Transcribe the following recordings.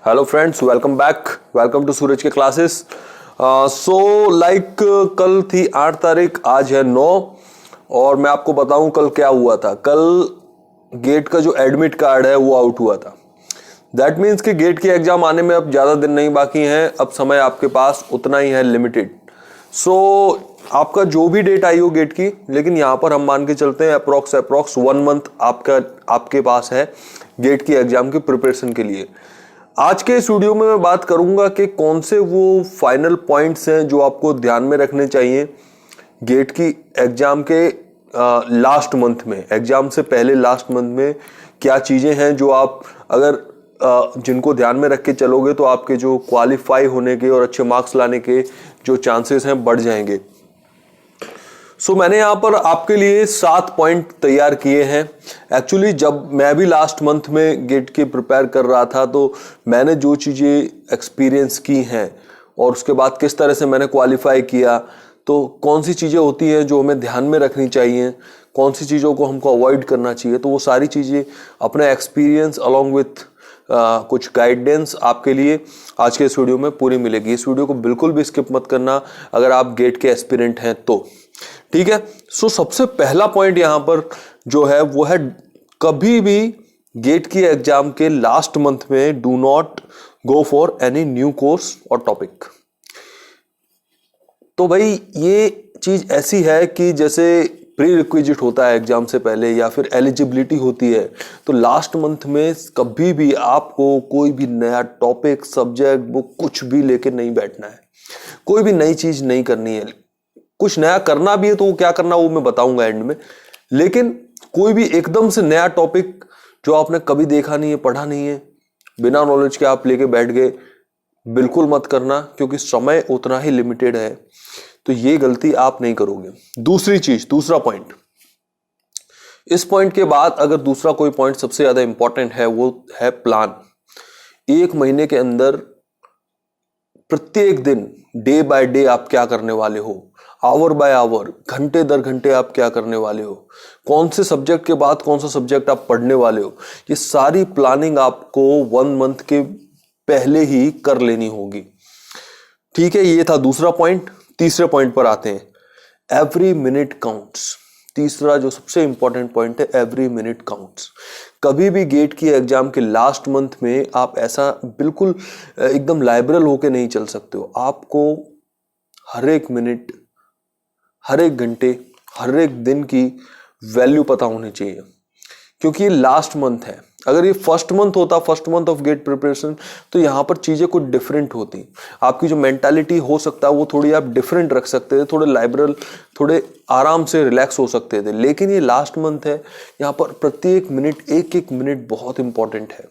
Hello friends, welcome back. Welcome to Suraj के classes. कल थी 8 तारीख, आज है 9। और मैं आपको बताऊं कल क्या हुआ था। कल गेट का जो एडमिट कार्ड है वो आउट हुआ था। दैट मीन्स कि गेट के एग्जाम आने में अब ज़्यादा दिन नहीं बाकी हैं। अब समय आपके पास उतना ही है, लिमिटेड। आपका जो भी डेट आई हो गेट की, लेकिन यहाँ पर हम मान के चलते हैं अप्रोक्स 1 मंथ आपके पास है गेट की एग्जाम की प्रिपरेशन के लिए। आज के इस वीडियो में मैं बात करूंगा कि कौन से वो फाइनल पॉइंट्स हैं जो आपको ध्यान में रखने चाहिए गेट की एग्जाम के लास्ट मंथ में, एग्जाम से पहले लास्ट मंथ में क्या चीजें हैं जो आप अगर जिनको ध्यान में रख के चलोगे तो आपके जो क्वालिफाई होने के और अच्छे मार्क्स लाने के जो चांसेस हैं बढ़ जाएंगे। मैंने यहाँ पर आपके लिए 7 पॉइंट तैयार किए हैं। एक्चुअली जब मैं भी लास्ट मंथ में गेट के प्रिपेयर कर रहा था तो मैंने जो चीज़ें एक्सपीरियंस की हैं और उसके बाद किस तरह से मैंने क्वालिफाई किया, तो कौन सी चीज़ें होती हैं जो हमें ध्यान में रखनी चाहिए, कौन सी चीज़ों को हमको अवॉइड करना चाहिए, तो वो सारी चीज़ें अपने एक्सपीरियंस अलॉन्ग विथ कुछ गाइडेंस आपके लिए आज के इस वीडियो में पूरी मिलेगी। इस वीडियो को बिल्कुल भी स्किप मत करना अगर आप गेट के एस्पिरेंट हैं तो, ठीक है। सबसे पहला पॉइंट यहां पर जो है वो है, कभी भी गेट की एग्जाम के लास्ट मंथ में do not go for any new course और टॉपिक। तो भाई ये चीज ऐसी है कि जैसे प्री रिक्विजिट होता है एग्जाम से पहले या फिर एलिजिबिलिटी होती है, तो लास्ट मंथ में कभी भी आपको कोई भी नया टॉपिक, सब्जेक्ट, बुक कुछ भी लेके नहीं बैठना है। कोई भी नई चीज नहीं करनी है। कुछ नया करना भी है तो वो क्या करना वो मैं बताऊंगा एंड में। लेकिन कोई भी एकदम से नया टॉपिक जो आपने कभी देखा नहीं है, पढ़ा नहीं है, बिना नॉलेज के आप लेके बैठ गए, बिल्कुल मत करना, क्योंकि समय उतना ही लिमिटेड है। तो ये गलती आप नहीं करोगे। दूसरा पॉइंट, इस पॉइंट के बाद अगर दूसरा कोई पॉइंट सबसे ज्यादा इंपॉर्टेंट है वो है प्लान। 1 महीने के अंदर प्रत्येक दिन डे बाय डे आप क्या करने वाले हो, आवर बाय आवर, घंटे दर घंटे आप क्या करने वाले हो, कौन से सब्जेक्ट के बाद कौन सा सब्जेक्ट आप पढ़ने वाले हो, ये सारी प्लानिंग आपको 1 मंथ के पहले ही कर लेनी होगी, ठीक है। ये था दूसरा पॉइंट। तीसरे पॉइंट पर आते हैं, एवरी मिनट काउंट्स। तीसरा जो सबसे इंपॉर्टेंट पॉइंट है, एवरी मिनट काउंट्स। कभी भी गेट की एग्जाम के लास्ट मंथ में आप ऐसा बिल्कुल एकदम लाइबरल होके नहीं चल सकते हो। आपको हर एक मिनट, हर एक घंटे, हर एक दिन की वैल्यू पता होनी चाहिए, क्योंकि ये लास्ट मंथ है। अगर ये फर्स्ट मंथ होता, first month of GATE preparation, तो यहाँ पर चीजें कुछ डिफरेंट होती। आपकी जो मेंटालिटी हो सकता है वो थोड़ी आप डिफरेंट रख सकते थे, थोड़े लाइबरल, थोड़े आराम से रिलैक्स हो सकते थे। लेकिन ये लास्ट मंथ है, यहाँ पर प्रत्येक मिनट, एक एक मिनट बहुत इंपॉर्टेंट है।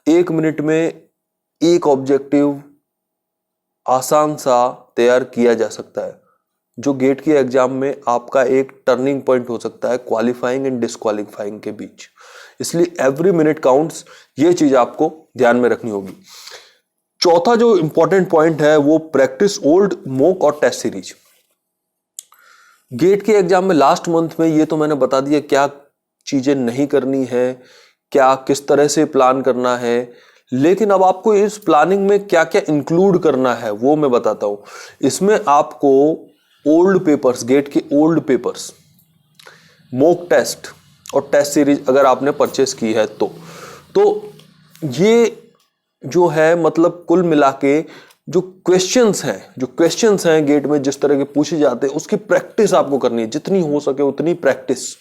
1 मिनट में एक ऑब्जेक्टिव आसान सा तैयार किया जा सकता है, जो गेट की एग्जाम में आपका एक टर्निंग पॉइंट हो सकता है क्वालिफाइंग एंड डिस्क्वालिफाइंग के बीच। इसलिए एवरी मिनट काउंट्स, ये चीज आपको ध्यान में रखनी होगी। चौथा जो इंपॉर्टेंट पॉइंट है वो प्रैक्टिस ओल्ड मॉक और टेस्ट सीरीज। गेट के एग्जाम में लास्ट मंथ में ये तो मैंने बता दिया क्या चीजें नहीं करनी है, क्या किस तरह से प्लान करना है। लेकिन अब आपको इस प्लानिंग में क्या क्या इंक्लूड करना है वो मैं बताता हूं। इसमें आपको ओल्ड पेपर्स, गेट के ओल्ड पेपर्स, मॉक टेस्ट और टेस्ट सीरीज अगर आपने परचेस की है तो ये जो है, मतलब कुल मिला के जो क्वेश्चंस हैं गेट में जिस तरह के पूछे जाते हैं, उसकी प्रैक्टिस आपको करनी है। जितनी हो सके उतनी प्रैक्टिस,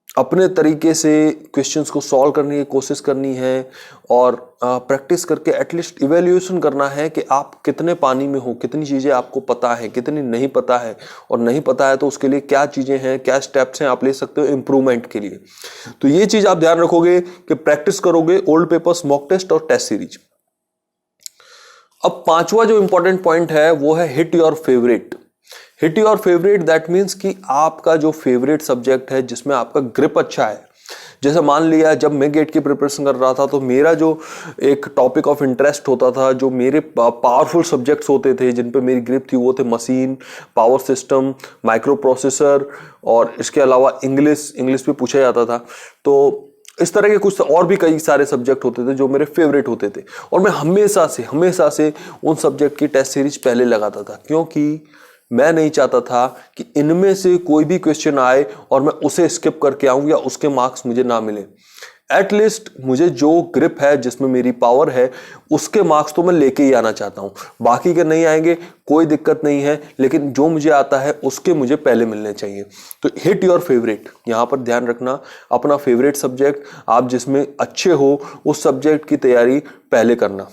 अपने तरीके से क्वेश्चंस को सॉल्व करने की कोशिश करनी है और प्रैक्टिस करके एटलीस्ट इवैल्यूएशन करना है कि आप कितने पानी में हो, कितनी चीज़ें आपको पता है, कितनी नहीं पता है, और नहीं पता है तो उसके लिए क्या चीज़ें हैं, क्या स्टेप्स हैं आप ले सकते हो इम्प्रूवमेंट के लिए। तो ये चीज़ आप ध्यान रखोगे कि प्रैक्टिस करोगे, ओल्ड पेपर्स, मॉक टेस्ट और टेस्ट सीरीज। अब 5वां जो इंपॉर्टेंट पॉइंट है वो है hit your favourite. Hit your favourite that means कि आपका जो फेवरेट सब्जेक्ट है जिसमें आपका ग्रिप अच्छा है। जैसे मान लिया जब मैं गेट की प्रिपरेशन कर रहा था तो मेरा जो एक टॉपिक ऑफ इंटरेस्ट होता था, जो मेरे पावरफुल सब्जेक्ट्स होते थे जिन पे मेरी ग्रिप थी, वो थे machine, power system, micro processor और इसके अलावा इंग्लिश भी पूछा जाता था। तो इस तरह के कुछ और भी कई सारे सब्जेक्ट होते थे जो मेरे फेवरेट होते थे, और मैं हमेशा से उन सब्जेक्ट की टेस्ट सीरीज पहले लगाता था, क्योंकि मैं नहीं चाहता था कि इनमें से कोई भी क्वेश्चन आए और मैं उसे स्किप करके आऊं या उसके मार्क्स मुझे ना मिले। एटलीस्ट मुझे जो ग्रिप है, जिसमें मेरी पावर है, उसके मार्क्स तो मैं लेके ही आना चाहता हूं। बाकी के नहीं आएंगे कोई दिक्कत नहीं है, लेकिन जो मुझे आता है उसके मुझे पहले मिलने चाहिए। तो हिट योर फेवरेट, यहां पर ध्यान रखना, अपना फेवरेट सब्जेक्ट, आप जिसमें अच्छे हो उस सब्जेक्ट की तैयारी पहले करना।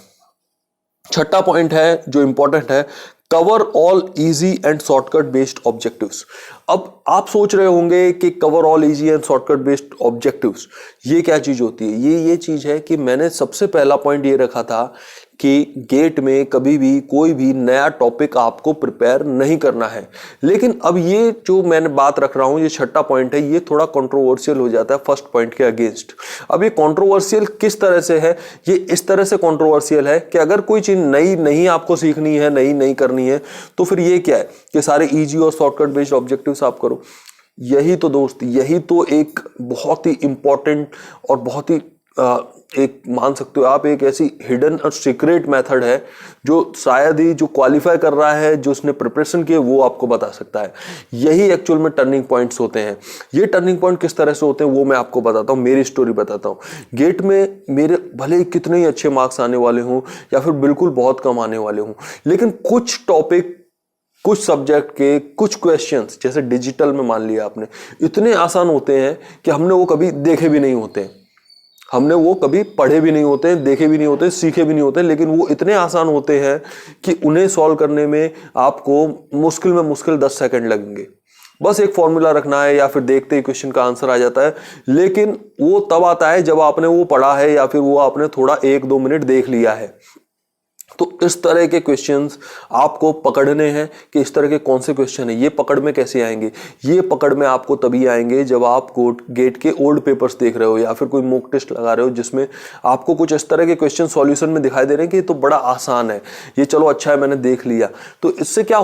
छठा पॉइंट है जो इंपॉर्टेंट है, cover all easy and shortcut based objectives. अब आप सोच रहे होंगे कि cover all easy and shortcut based objectives ये क्या चीज होती है। ये चीज है कि मैंने सबसे पहला पॉइंट ये रखा था कि गेट में कभी भी कोई भी नया टॉपिक आपको प्रिपेयर नहीं करना है। लेकिन अब ये जो मैंने बात रख रहा हूं, ये छठा पॉइंट है, ये थोड़ा कंट्रोवर्शियल हो जाता है फर्स्ट पॉइंट के अगेंस्ट। अब ये कंट्रोवर्शियल किस तरह से है, ये इस तरह से कंट्रोवर्शियल है कि अगर कोई चीज नई नहीं आपको सीखनी है, नई करनी है, तो फिर ये क्या है कि सारे इजी और शॉर्टकट बेस्ड ऑब्जेक्टिव्स आप करो। यही तो दोस्त, यही तो एक बहुत ही इंपॉर्टेंट और बहुत ही एक मान सकते हो आप एक ऐसी हिडन और सीक्रेट मेथड है जो शायद ही जो क्वालिफाई कर रहा है, जो उसने प्रिपरेशन की है, वो आपको बता सकता है। यही एक्चुअल में टर्निंग पॉइंट्स होते हैं। ये टर्निंग पॉइंट किस तरह से होते हैं वो मैं आपको बताता हूँ, मेरी स्टोरी बताता हूँ। गेट में मेरे भले ही कितने ही अच्छे मार्क्स आने वाले हों या फिर बिल्कुल बहुत कम आने वाले हों, लेकिन कुछ टॉपिक, कुछ सब्जेक्ट के कुछ क्वेश्चंस, जैसे डिजिटल में मान लिया आपने, इतने आसान होते हैं कि हमने वो कभी देखे भी नहीं होते, हमने वो कभी पढ़े भी नहीं होते, देखे भी नहीं होते, सीखे भी नहीं होते, लेकिन वो इतने आसान होते हैं कि उन्हें सॉल्व करने में आपको मुश्किल में मुश्किल 10 सेकंड लगेंगे। बस एक फॉर्मूला रखना है या फिर देखते ही क्वेश्चन का आंसर आ जाता है। लेकिन वो तब आता है जब आपने वो पढ़ा है या फिर वो आपने थोड़ा 1-2 मिनट देख लिया है। तो इस तरह के क्वेश्चंस आपको पकड़ने हैं कि इस तरह के कौन से क्वेश्चन है। ये पकड़ में कैसे आएंगे? ये पकड़ में आपको तभी आएंगे जब आप गेट के ओल्ड पेपर्स देख रहे हो या फिर कोई मॉक टेस्ट लगा रहे हो जिसमें आपको कुछ इस तरह के क्वेश्चन सॉल्यूशन में दिखाई दे रहे हैं कि ये तो बड़ा आसान है, ये चलो अच्छा है मैंने देख लिया। तो इससे क्या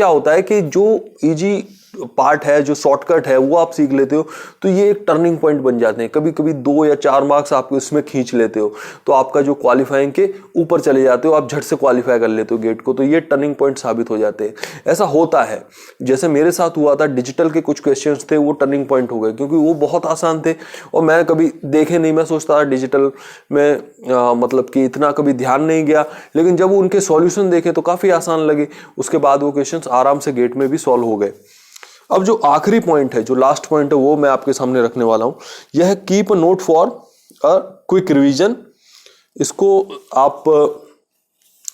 होता है कि जो ईजी पार्ट है, जो शॉर्टकट है, वो आप सीख लेते हो, तो ये एक टर्निंग पॉइंट बन जाते हैं। कभी कभी 2 या 4 मार्क्स आप इसमें खींच लेते हो तो आपका जो क्वालिफाइंग के ऊपर चले जाते हो, आप झट से क्वालिफाई कर लेते हो गेट को, तो ये टर्निंग पॉइंट साबित हो जाते हैं। ऐसा होता है, जैसे मेरे साथ हुआ था, डिजिटल के कुछ क्वेश्चंस थे वो टर्निंग पॉइंट हो गए क्योंकि वो बहुत आसान थे और मैं कभी देखे नहीं। मैं सोचता था डिजिटल में मतलब कि इतना कभी ध्यान नहीं गया, लेकिन जब उनके सॉल्यूशन देखे तो काफी आसान लगे। उसके बाद वो क्वेश्चंस आराम से गेट में भी सॉल्व हो गए। अब जो आखिरी पॉइंट है, जो लास्ट पॉइंट है, वो मैं आपके सामने रखने वाला हूं। यह है keep a note for a quick revision. इसको आप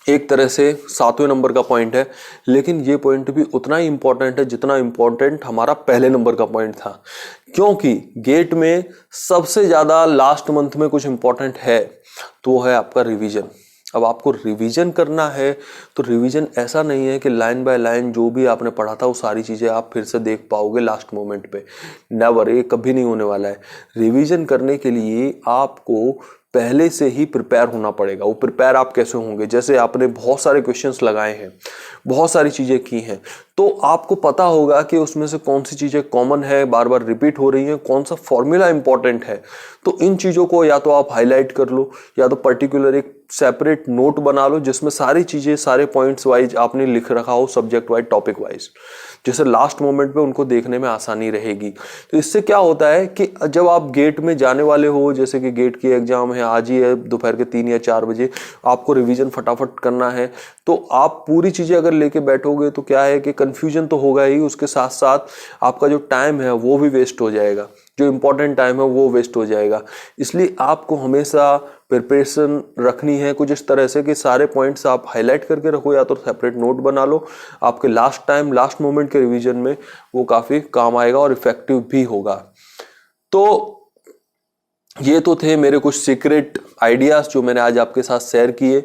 एक तरह से 7वें नंबर का पॉइंट है, लेकिन ये पॉइंट भी उतना ही इंपॉर्टेंट है जितना इंपॉर्टेंट हमारा पहले नंबर का पॉइंट था, क्योंकि गेट में सबसे ज्यादा लास्ट मंथ में कुछ इंपॉर्टेंट है तो वो है आपका रिवीजन। अब आपको रिवीजन करना है तो रिवीजन ऐसा नहीं है कि लाइन बाय लाइन जो भी आपने पढ़ा था वो सारी चीज़ें आप फिर से देख पाओगे लास्ट मोमेंट पे। नेवर, ये कभी नहीं होने वाला है। रिवीजन करने के लिए आपको पहले से ही प्रिपेयर होना पड़ेगा। वो प्रिपेयर आप कैसे होंगे? जैसे आपने बहुत सारे क्वेश्चंस लगाए हैं, बहुत सारी चीज़ें की हैं, तो आपको पता होगा कि उसमें से कौन सी चीज़ें कॉमन है, बार बार रिपीट हो रही हैं, कौन सा फॉर्मूला इंपॉर्टेंट है। तो इन चीज़ों को या तो आप हाईलाइट कर लो या तो पर्टिकुलर एक सेपरेट नोट बना लो जिसमें सारी चीज़ें, सारे पॉइंट्स वाइज आपने लिख रखा हो, सब्जेक्ट वाइज, टॉपिक वाइज, जैसे लास्ट मोमेंट पे उनको देखने में आसानी रहेगी। तो इससे क्या होता है कि जब आप गेट में जाने वाले हो, जैसे कि गेट की एग्जाम है आज ही है, दोपहर के 3 या 4 बजे, आपको रिवीजन फटाफट करना है, तो आप पूरी चीज़ें अगर लेके बैठोगे तो क्या है कि कन्फ्यूजन तो होगा ही, उसके साथ साथ आपका जो टाइम है वो भी वेस्ट हो जाएगा, जो इंपॉर्टेंट टाइम है वो वेस्ट हो जाएगा। इसलिए आपको हमेशा प्रिपरेशन रखनी है कुछ इस तरह से कि सारे पॉइंट्स आप हाईलाइट करके रखो या तो सेपरेट नोट बना लो। आपके लास्ट टाइम, लास्ट मोमेंट के रिवीजन में वो काफ़ी काम आएगा और इफेक्टिव भी होगा। तो ये तो थे मेरे कुछ सीक्रेट आइडियाज़ जो मैंने आज आपके साथ शेयर किए,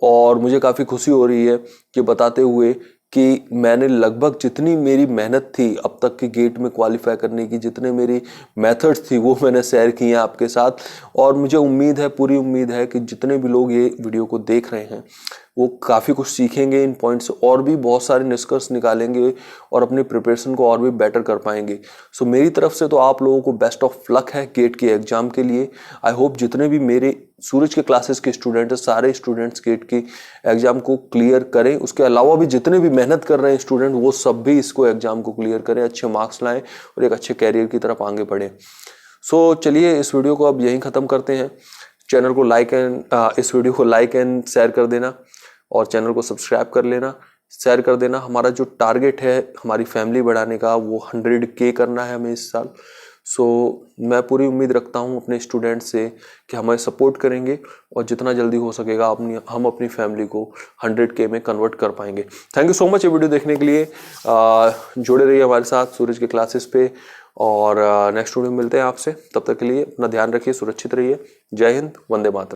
और मुझे काफ़ी खुशी हो रही है कि बताते हुए कि मैंने लगभग जितनी मेरी मेहनत थी अब तक की गेट में क्वालिफाई करने की, जितने मेरी मेथड्स थी वो मैंने शेयर किए हैं आपके साथ। और मुझे उम्मीद है, पूरी उम्मीद है कि जितने भी लोग ये वीडियो को देख रहे हैं वो काफ़ी कुछ सीखेंगे इन पॉइंट्स से, और भी बहुत सारे निष्कर्ष निकालेंगे और अपनी प्रिपरेशन को और भी बेटर कर पाएंगे। सो मेरी तरफ से तो आप लोगों को बेस्ट ऑफ लक है गेट के एग्जाम के लिए। आई होप जितने भी मेरे सूरज के क्लासेस के स्टूडेंट हैं, सारे स्टूडेंट्स गेट के एग्जाम को क्लियर करें। उसके अलावा भी जितने भी मेहनत कर रहे हैं स्टूडेंट, वो सब भी इसको एग्जाम को क्लियर करें, अच्छे मार्क्स लाएं और एक अच्छे कैरियर की तरफ आगे बढ़ें। सो चलिए इस वीडियो को अब यहीं ख़त्म करते हैं। चैनल को लाइक एंड इस वीडियो को लाइक एंड शेयर कर देना और चैनल को सब्सक्राइब कर लेना, शेयर कर देना। हमारा जो टारगेट है हमारी फैमिली बढ़ाने का, वो 100K करना है हमें इस साल। सो मैं पूरी उम्मीद रखता हूँ अपने स्टूडेंट से कि हमें सपोर्ट करेंगे और जितना जल्दी हो सकेगा हम अपनी फैमिली को 100K में कन्वर्ट कर पाएंगे। थैंक यू सो मच ये वीडियो देखने के लिए। जुड़े रहिए हमारे साथ सूरज के क्लासेस पे, और नेक्स्ट वीडियो में मिलते हैं आपसे। तब तक के लिए अपना ध्यान रखिए, सुरक्षित रहिए। जय हिंद, वंदे मातरम।